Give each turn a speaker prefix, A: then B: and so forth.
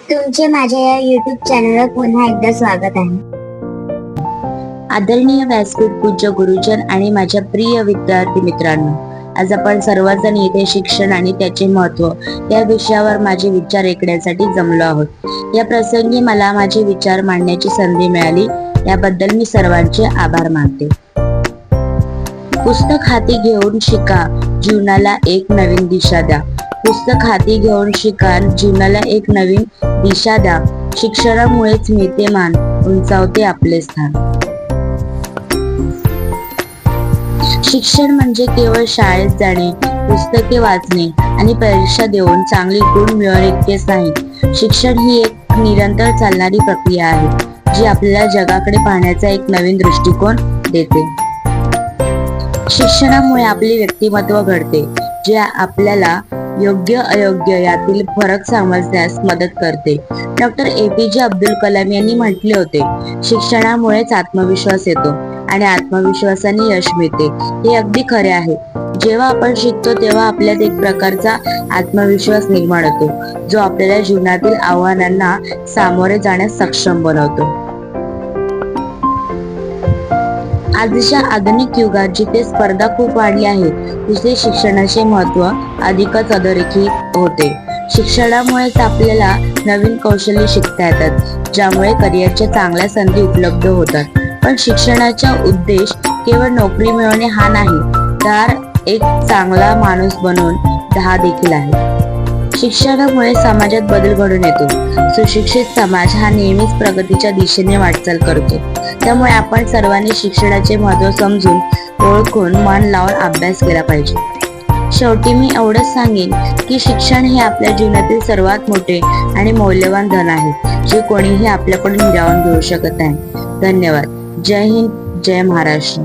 A: तुमचे माझ्या या YouTube चॅनलवर पुन्हा एकदा स्वागत आहे।
B: आदरणीय व्यासपीठ पूज्य गुरुजन आणि माझ्या प्रिय विद्यार्थी मित्रांनो, आज आपण सर्वजण येथे शिक्षण आणि त्याचे महत्त्व या विषयावर माझे विचार ऐकण्यासाठी जमलो आहोत। या प्रसंगी मला माझे विचार मांडण्याची संधी मिळाली, याबद्दल मी सर्वांचे आभार मानते। पुस्तक हाती घेऊन शिका, जीवनाला एक नवीन दिशा द्या। पुस्तक हाती घेऊन शिका, जीवनाला एक नवीन दिशा द्या। शिक्षणामुळेच मिळते मान, उंचावते आपले स्थान। शिक्षण म्हणजे केवळ शाळेत जाणे, पुस्तके वाचणे आणि परीक्षा देऊन चांगली गुण मिळवणे इतकेच नाही। शिक्षण ही एक निरंतर चालणारी प्रक्रिया आहे, जी आपल्याला जगाकडे पाहण्याचा एक नवीन दृष्टिकोन देते। शिक्षणामुळे आपले व्यक्तिमत्व घडते, जे आपल्याला योग्य अयोग्य यातील फरक समजण्यास मदत करते। डॉक्टर APJ अब्दुल कलाम यांनी म्हटले होते, शिक्षणामुळेच आत्मविश्वास येतो आणि आत्मविश्वासाने यश मिळते। हे अगदी खरे आहे। जेव्हा आपण शिकतो तेव्हा आपल्यात एक प्रकारचा आत्मविश्वास निर्माण होतो, जो आपल्याला जीवनातील आव्हानांना सामोरे जाण्यास सक्षम बनवतो। आजच्या आधुनिक युगात जिथे स्पर्धा खूप वाढली आहे, तिथे शिक्षणाचे महत्त्व अधिकच अधोरेखित होते। शिक्षणामुळेच आपल्याला नवीन कौशल्य शिकता येतात, ज्यामुळे करिअरच्या चांगल्या संधी उपलब्ध होतात। पण शिक्षणाचा उद्देश केवळ नोकरी मिळवणे हा नाही, तर एक चांगला माणूस बनून देखील आहे। शिक्षणामुळे समाजात बदल घडून येतो। सुशिक्षित समाज हा नेहमीच प्रगतीच्या दिशेने वाटचाल करतो। त्यामुळे आपण सर्वांनी शिक्षणाचे महत्त्व समजून, ओळखून, मन लावून अभ्यास केला पाहिजे। शेवटी मी एवढंच सांगेन की शिक्षण हे आपल्या जीवनातील सर्वात मोठे आणि मौल्यवान धन आहे, जे कोणीही आपल्याकडून हिरावून घेऊ शकत नाही। धन्यवाद। जय हिंद, जय महाराष्ट्र।